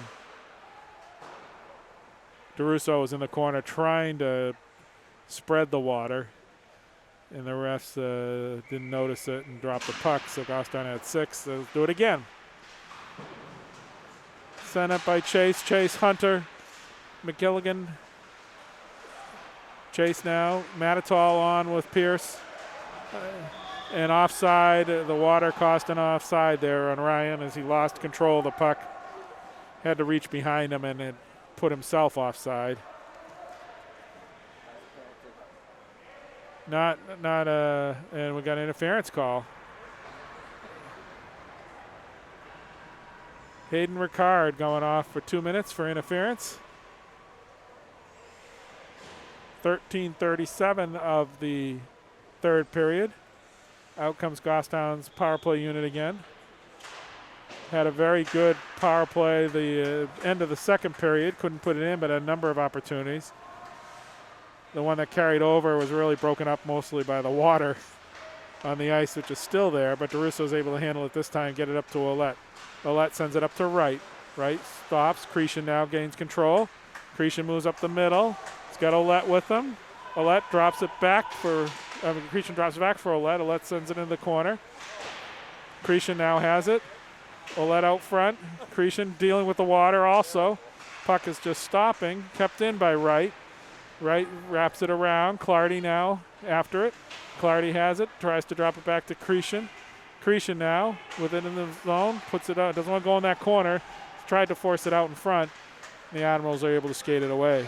Speaker 1: DeRusso was in the corner trying to spread the water, and the refs didn't notice it and dropped the puck, so Goffstown had 6. So do it again. Sent up by Chase. Chase, Hunter, McGilligan. Chase now. Matatal on with Pierce. And offside. The water cost an offside there on Ryan as he lost control of the puck. Had to reach behind him and it put himself offside. And we got an interference call. Hayden Ricard going off for 2 minutes for interference. 13:37 of the third period. Out comes Goffstown's power play unit again. Had a very good power play the end of the second period. Couldn't put it in, but a number of opportunities. The one that carried over was really broken up mostly by the water on the ice, which is still there, but DeRusso was able to handle it this time, get it up to Ouellette. Ouellette sends it up to Wright. Wright stops. Cretion now gains control. Cretion moves up the middle. He's got Ouellette with him. Ouellette drops it back for, Cretion drops it back for Ouellette. Ouellette sends it in the corner. Cretion now has it. Ouellette out front. Cretion dealing with the water also. Puck is just stopping. Kept in by Wright. Wright wraps it around. Clardy now after it. Clardy has it. Tries to drop it back to Cretion. Cretion now with it in the zone. Puts it out. Doesn't want to go in that corner. Tried to force it out in front. The Admirals are able to skate it away.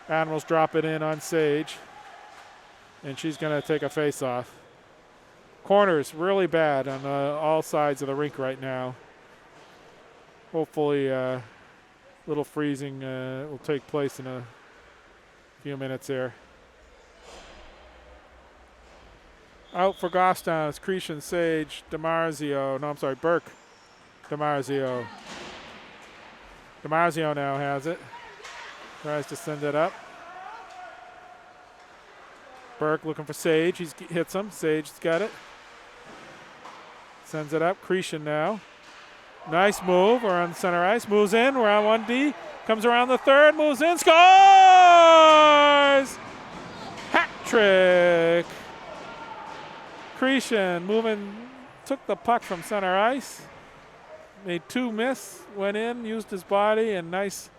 Speaker 1: Admirals drop it in on Sage. And she's going to take a face-off. Corners really bad on all sides of the rink right now. Hopefully little freezing will take place in a few minutes here. Out for Goffstown is Cretion, Sage, DiMarzio. No, I'm sorry, Burke, DiMarzio. DiMarzio now has it. Tries to send it up. Burke looking for Sage. He hits him. Sage's got it. Sends it up. Cretion now. Nice move around center ice. Moves in around 1D. Comes around the third. Moves in. Scores! Hat trick. Cretion moving. Took the puck from center ice. Made 2 miss. Went in. Used his body. And nice.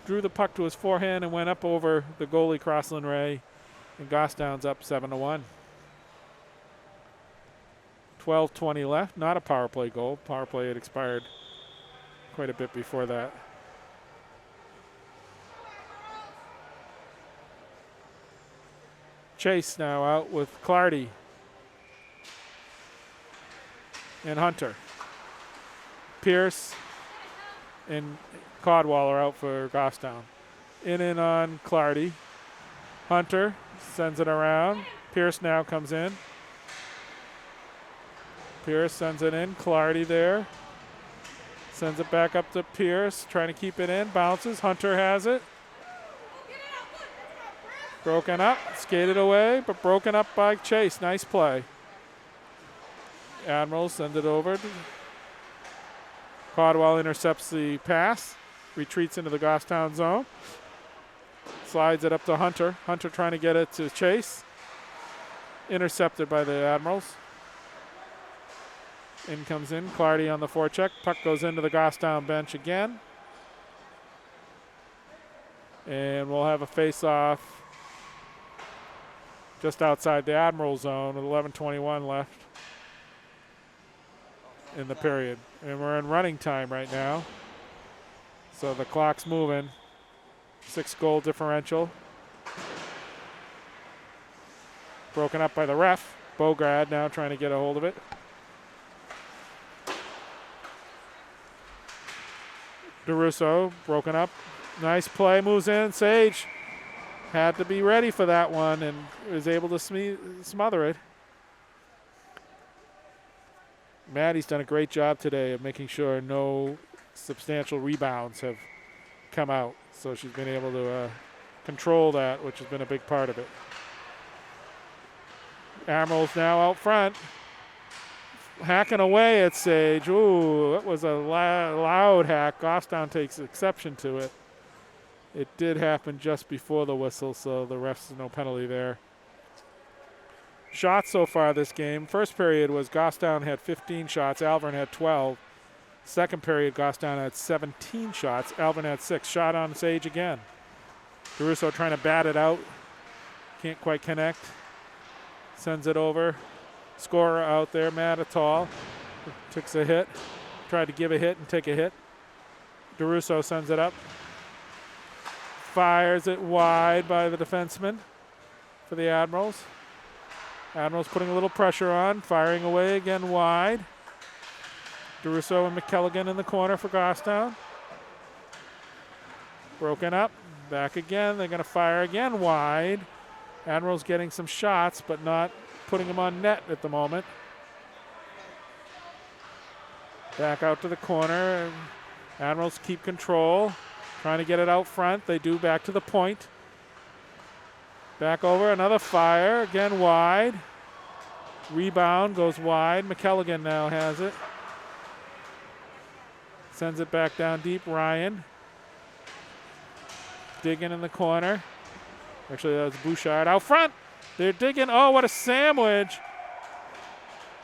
Speaker 1: Drew the puck to his forehand and went up over the goalie Crosslin Ray. And Gostown's up 7-1. 12:20 left. Not a power play goal. Power play had expired quite a bit before that. Chase now out with Clardy and Hunter. Pierce and Codwall are out for Gostown. In on Clardy. Hunter sends it around. Pierce now comes in. Pierce sends it in. Clardy there. Sends it back up to Pierce. Trying to keep it in. Bounces. Hunter has it. Broken up. Skated away, but broken up by Chase. Nice play. Admiral sends it over. Codwell intercepts the pass. Retreats into the Gostown zone. Slides it up to Hunter. Hunter trying to get it to Chase. Intercepted by the Admirals. In comes in. Clardy on the forecheck. Puck goes into the Gostown bench again. And we'll have a face-off just outside the Admiral zone with 11:21 left in the period. And we're in running time right now. So the clock's moving. 6-goal differential. Broken up by the ref. Bograd now trying to get a hold of it. DeRusso broken up. Nice play, moves in. Sage had to be ready for that one and was able to smother it. Maddie's done a great job today of making sure no substantial rebounds have come out. So she's been able to control that, which has been a big part of it. Admirals now out front. Hacking away at Sage. Ooh, that was a loud hack. Gostown takes exception to it. It did happen just before the whistle, so the refs, no penalty there. Shots so far this game. First period was Gostown had 15 shots. Alvirne had 12. Second period, Gostown had 17 shots. Alvirne had 6. Shot on Sage again. DeRusso trying to bat it out. Can't quite connect. Sends it over. Scorer out there, Matt Attal. Takes a hit. Tried to give a hit and take a hit. DeRusso sends it up. Fires it wide by the defenseman for the Admirals. Admirals putting a little pressure on. Firing away again wide. DeRusso and McKelligan in the corner for Gostown. Broken up. Back again. They're going to fire again wide. Admirals getting some shots, but not putting them on net at the moment. Back out to the corner. Admirals keep control. Trying to get it out front. They do back to the point. Back over. Another fire. Again wide. Rebound goes wide. McKelligan now has it. Sends it back down deep. Ryan. Digging in the corner. Actually, that was Bouchard out front. They're digging. Oh, what a sandwich.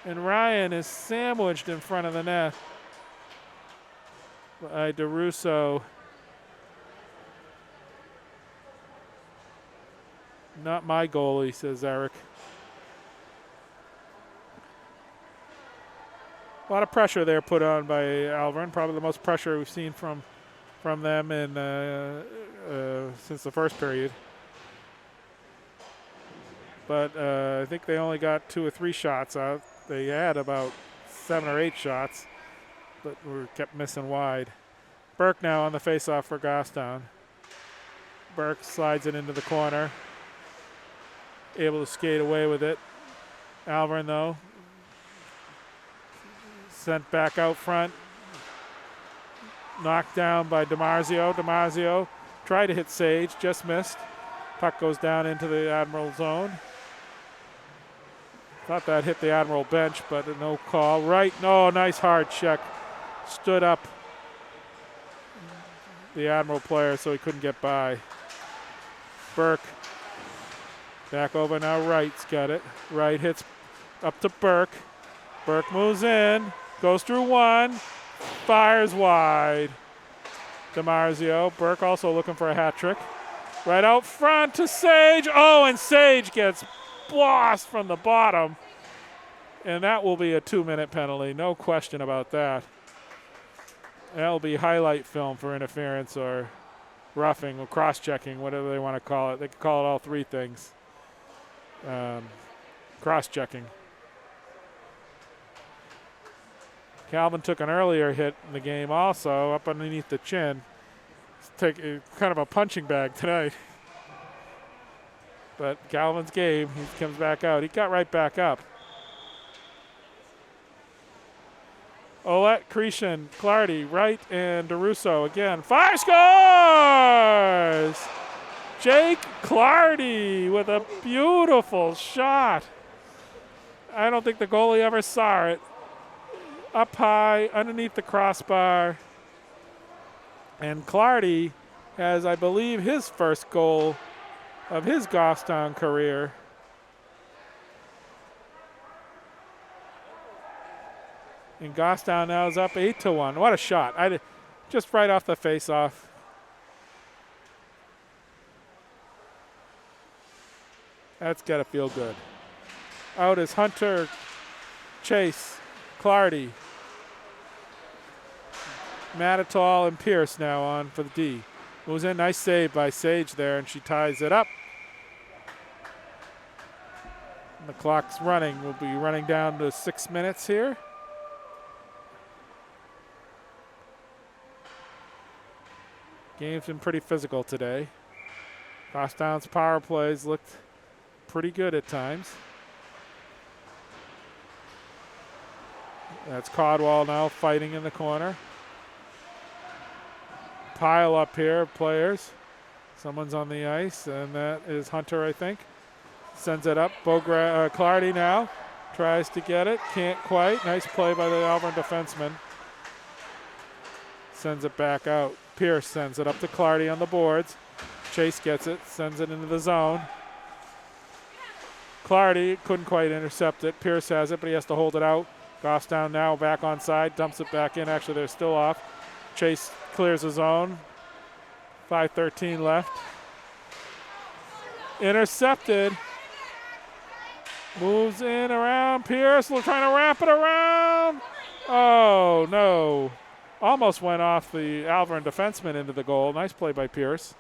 Speaker 1: And Ryan is sandwiched in front of the net by DeRusso. Not my goalie, says Eric. A lot of pressure there put on by Alvirne. Probably the most pressure we've seen from them in since the first period. But I think they only got 2 or 3 shots out. They had about 7 or 8 shots, but were kept missing wide. Burke now on the faceoff for Gostown. Burke slides it into the corner. Able to skate away with it. Alvirne, though, sent back out front. Knocked down by DiMarzio. DiMarzio tried to hit Sage, just missed. Puck goes down into the Admiral zone. Thought that hit the Admiral bench, but no call. Right, no, nice hard check. Stood up the Admiral player so he couldn't get by. Burke. Back over now, Wright's got it. Wright hits up to Burke. Burke moves in, goes through one, fires wide. DiMarzio. Burke also looking for a hat trick. Right out front to Sage. Oh, and Sage gets bossed from the bottom. And that will be a 2-minute penalty. No question about that. That'll be highlight film for interference or roughing or cross-checking, whatever they want to call it. They can call it all three things. Cross-checking. Calvin took an earlier hit in the game also up underneath the chin. Kind of a punching bag tonight. But Calvin's game, he comes back out. He got right back up. Ouellette, Cretion, Clardy, Wright, and DeRusso again. Fire scores! Jake Clardy with a beautiful shot. I don't think the goalie ever saw it. Up high, underneath the crossbar. And Clardy has, I believe, his first goal of his Goffstown career. And Goffstown now is up 8-1. What a shot. Just right off the face-off. That's got to feel good. Out is Hunter, Chase, Clardy, Matitol, and Pierce now on for the D. Moves in, nice save by Sage there, and she ties it up. And the clock's running. We'll be running down to 6 minutes here. Game's been pretty physical today. Goffstown's power plays looked pretty good at times. That's Codwall now fighting in the corner. Pile up here of players. Someone's on the ice, and that is Hunter, I think. Sends it up. Clardy now tries to get it. Can't quite. Nice play by the Alvirne defenseman. Sends it back out. Pierce sends it up to Clardy on the boards. Chase gets it, sends it into the zone. Clardy couldn't quite intercept it. Pierce has it, but he has to hold it out. Goffstown now back on side, dumps it back in. Actually, they're still off. Chase clears the zone. 5:13 left. Intercepted. Moves in around Pierce. Trying to wrap it around. Oh, no. Almost went off the Alvirne defenseman into the goal. Nice play by Pierce.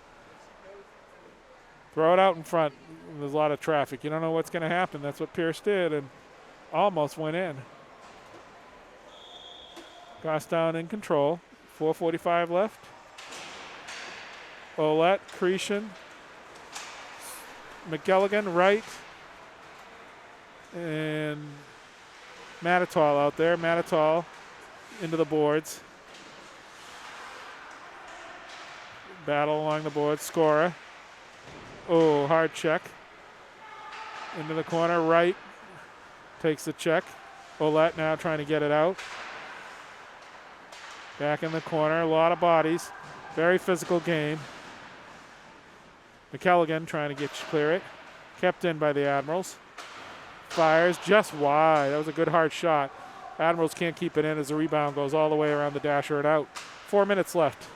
Speaker 1: Throw it out in front. There's a lot of traffic. You don't know what's going to happen. That's what Pierce did, and almost went in. Goffstown in control. 4:45 left. Ouellette, Cretion, McGilligan, Wright, and Matitol out there. Matitol into the boards. Battle along the boards. Scorer. Oh, hard check. Into the corner. Wright takes the check. Ouellette now trying to get it out. Back in the corner. A lot of bodies. Very physical game. McGilligan trying to clear it. Kept in by the Admirals. Fires just wide. That was a good hard shot. Admirals can't keep it in as the rebound goes all the way around the dasher and out. 4 minutes left.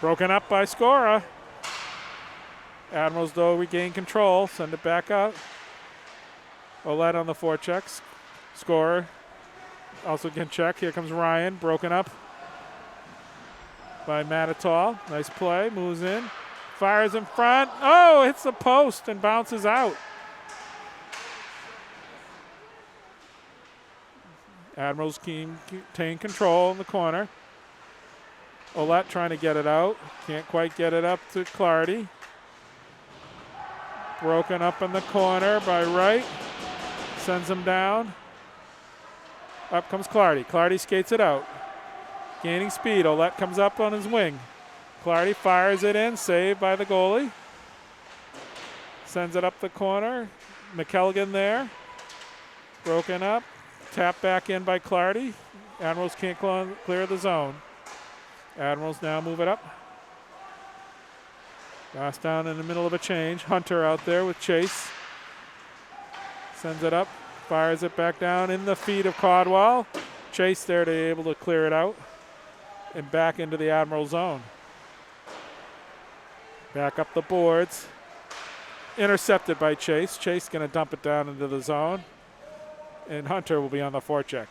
Speaker 1: Broken up by Skora. Admirals, though, regain control. Send it back up. Ouellette on the forechecks. Scorer also can check. Here comes Ryan. Broken up by Matitol. Nice play. Moves in. Fires in front. Oh, hits the post and bounces out. Admirals retain control in the corner. Ouellette trying to get it out. Can't quite get it up to Clardy. Broken up in the corner by Wright. Sends him down. Up comes Clardy. Clardy skates it out. gaining speed. Olette comes up on his wing. Clardy fires it in, saved by the goalie. Sends it up the corner. McKelligan there. Broken up. Tap back in by Clardy. Admirals can't clear the zone. Admirals now move it up. Goss down in the middle of a change. Hunter out there with Chase. Sends it up. Fires it back down in the feet of Caldwell. Chase there to be able to clear it out. And back into the Admiral zone. Back up the boards. Intercepted by Chase. Chase going to dump it down into the zone. And Hunter will be on the forecheck.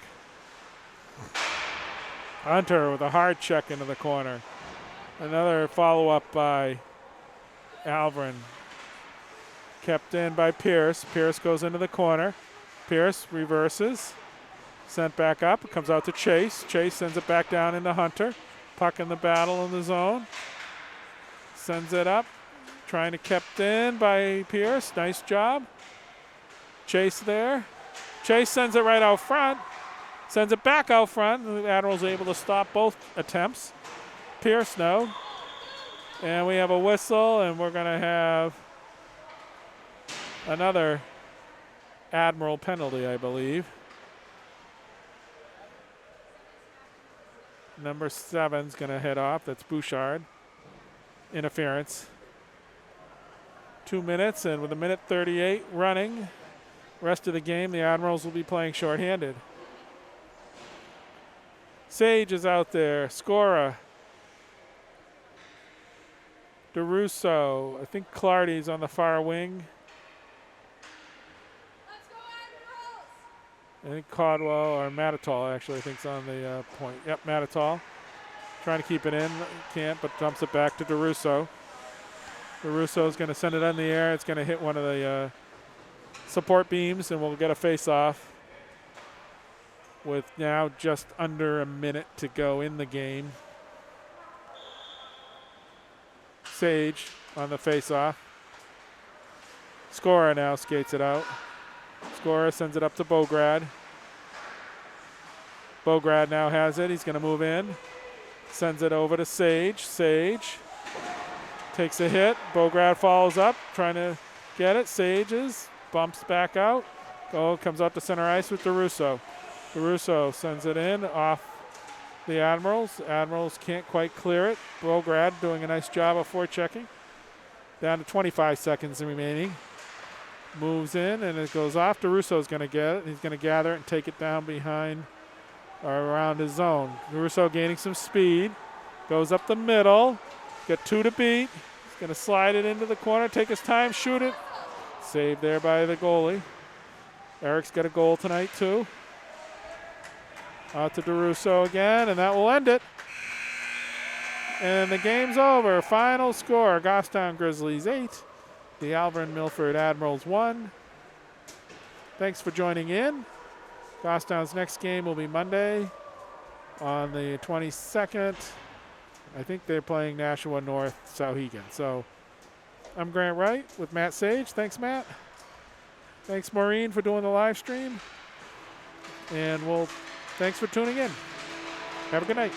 Speaker 1: Hunter with a hard check into the corner. Another follow-up by Alvirne. Kept in by Pierce. Pierce goes into the corner. Pierce reverses. Sent back up. It comes out to Chase. Chase sends it back down into Hunter. Puck in the battle in the zone. Sends it up. Trying to kept in by Pierce. Nice job. Chase there. Chase sends it right out front. Sends it back out front. The Admiral's able to stop both attempts. Pierce no. And we have a whistle, and we're going to have another Admiral penalty, I believe. Number 7's going to head off. That's Bouchard. Interference. 2 minutes, and with a minute 38 running, rest of the game, the Admirals will be playing shorthanded. Sage is out there. Scora. DeRusso. I think Clardy's on the far wing.
Speaker 2: Let's go Admirals!
Speaker 1: I think Caldwell or Matatall actually I think is on the point. Yep, Matatall. Trying to keep it in. Can't, but dumps it back to DeRusso. DeRusso is going to send it in the air. It's going to hit one of the support beams, and we'll get a face-off with now just under a minute to go in the game. Sage on the face-off. Scora now skates it out. Scora sends it up to Bograd. Bograd now has it. He's going to move in. Sends it over to Sage. Sage takes a hit. Bograd follows up, trying to get it. Sages bumps back out. Comes out to center ice with DeRusso. DeRusso sends it in off the Admirals. Admirals can't quite clear it. Bograd doing a nice job of forechecking. Down to 25 seconds remaining. Moves in and it goes off. DeRusso's going to get it. He's going to gather it and take it down behind or around his zone. DeRusso gaining some speed. Goes up the middle. Got 2 to beat. He's going to slide it into the corner, take his time, shoot it. Saved there by the goalie. Eric's got a goal tonight too. Out to DeRusso again, and that will end it. And the game's over. Final score, Goffstown Grizzlies 8. The Alvirne Milford Admirals 1. Thanks for joining in. Goffstown's next game will be Monday on the 22nd. I think they're playing Nashua North Sauhegan. So I'm Grant Wright with Matt Sage. Thanks, Matt. Thanks, Maureen, for doing the live stream. And thanks for tuning in. Have a good night.